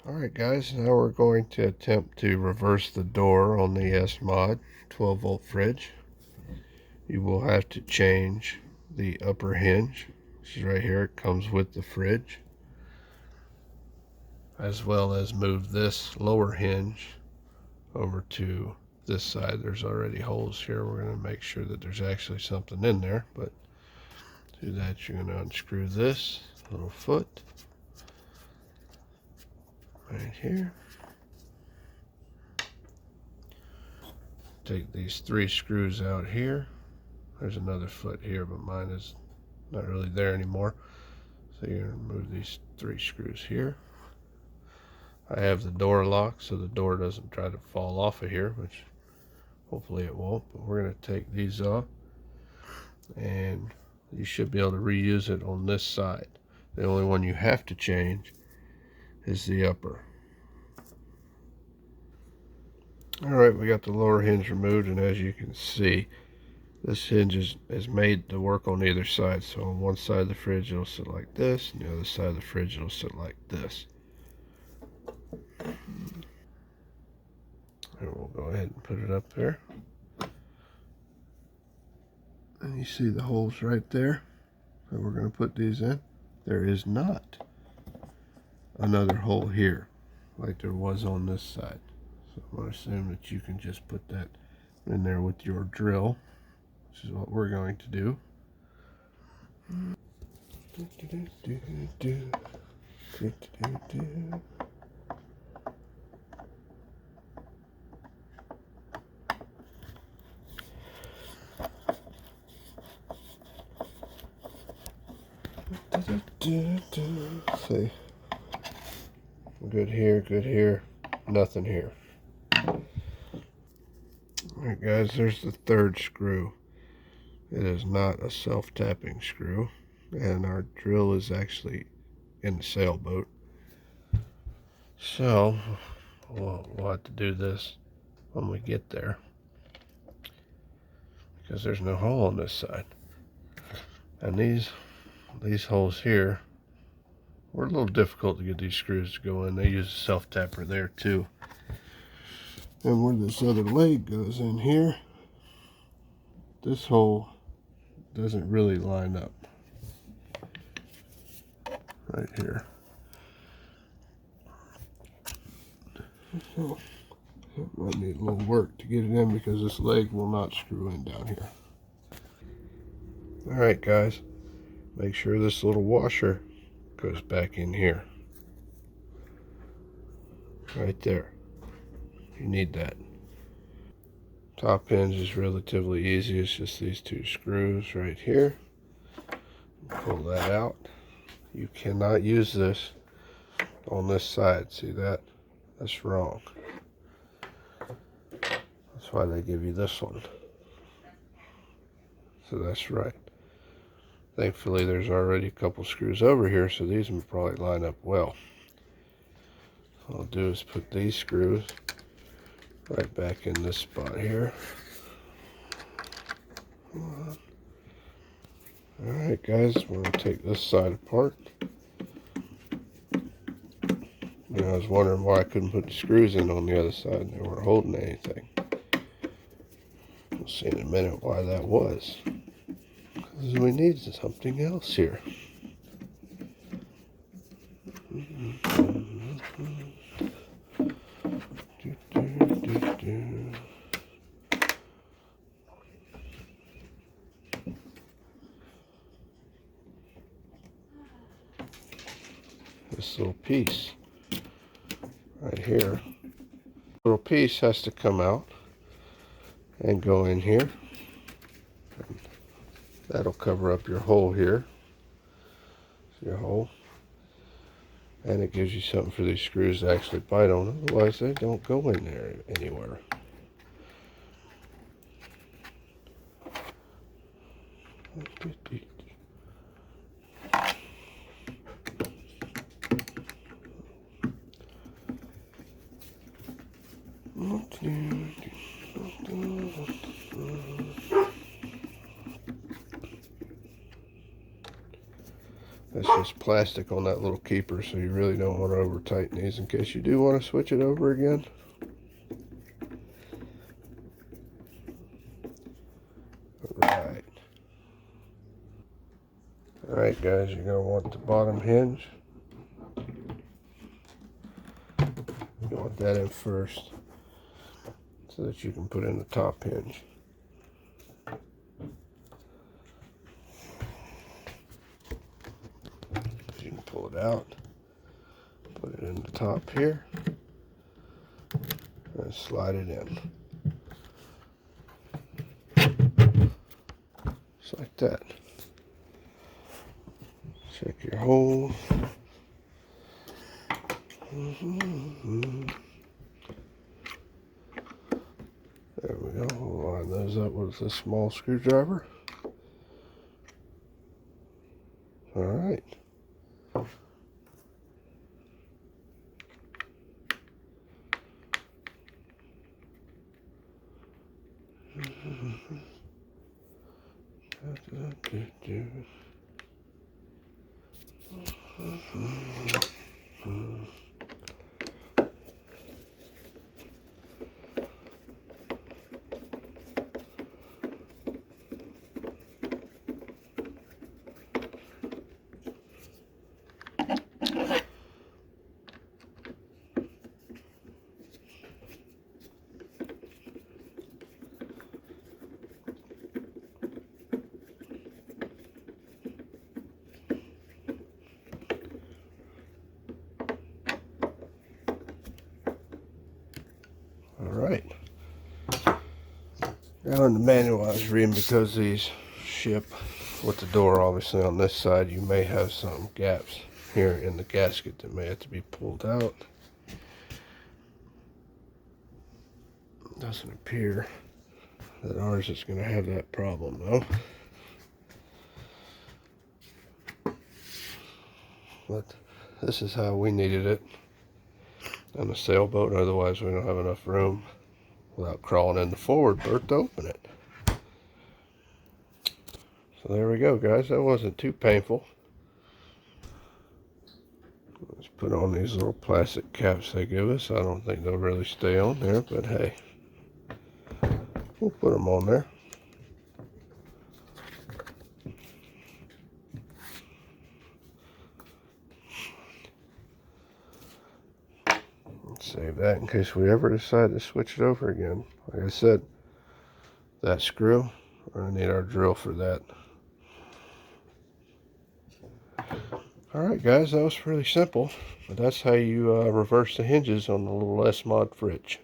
Alright guys, now we're going to attempt to reverse the door on the SMOD 12-volt fridge. You will have to change the upper hinge, which is right here. It comes with the fridge, as well as move this lower hinge over to this side. There's already holes here. We're going to make sure that there's actually something in there, but to do that you're going to unscrew this little foot right here. Take these 3 screws out here. There's another foot here, but mine is not really there anymore. So you're going to remove these 3 screws here. I have the door locked so the door doesn't try to fall off of here, which hopefully it won't. But we're going to take these off, and you should be able to reuse it on this side. The only one you have to change is the upper. Alright, we got the lower hinge removed, and as you can see, this hinge is made to work on either side. So on one side of the fridge it'll sit like this, and the other side of the fridge it'll sit like this. And we'll go ahead and put it up there. And you see the holes right there. So we're going to put these in. There is not another hole here like there was on this side. So I'm going to assume that you can just put that in there with your drill, which is what we're going to do. See, good here, nothing here. Alright guys, there's the 3rd screw. It is not a self-tapping screw, and our drill is actually in the sailboat. So we'll have to do this when we get there, because there's no hole on this side. And these holes here were a little difficult to get these screws to go in. They use a self-tapper there too. And where this other leg goes in here, this hole doesn't really line up right here. So it might need a little work to get it in, because this leg will not screw in down here. Alright guys, make sure this little washer goes back in here. Right there. You need that. Top hinge is relatively easy. It's just these 2 screws right here. Pull that out. You cannot use this on this side. See that? That's wrong. That's why they give you this one. So that's right. Thankfully there's already a couple screws over here, so these will probably line up well. What I'll do is put these screws right back in this spot here. Alright guys, we're going to take this side apart. You know, I was wondering why I couldn't put the screws in on the other side. They weren't holding anything. We'll see in a minute why that was. Because we need something else here. This little piece right here, little piece has to come out and go in here. And that'll cover up your hole here. See your hole? And it gives you something for these screws to actually bite on. Otherwise they don't go in there anywhere. That's just plastic on that little keeper, so you really don't want to over tighten these in case you do want to switch it over again. Alright. Alright guys, you're going to want the bottom hinge. You want that in first so that you can put in the top hinge. You can pull it out, put it in the top here, and slide it in. Just like that. Check your holes. There we go. We'll line those up with a small screwdriver. All right. Alright. Now in the manual I was reading, because these ship with the door obviously on this side, you may have some gaps here in the gasket that may have to be pulled out. It doesn't appear that ours is going to have that problem though. But this is how we needed it on the sailboat, otherwise we don't have enough room without crawling in the forward berth to open it. So there we go guys, that wasn't too painful. Let's put on these little plastic caps they give us. I don't think they'll really stay on there, but hey, we'll put them on there. Save that in case we ever decide to switch it over again. Like I said, that screw, we're going to need our drill for that. Alright guys, that was pretty simple. But that's how you reverse the hinges on the little SMOD fridge.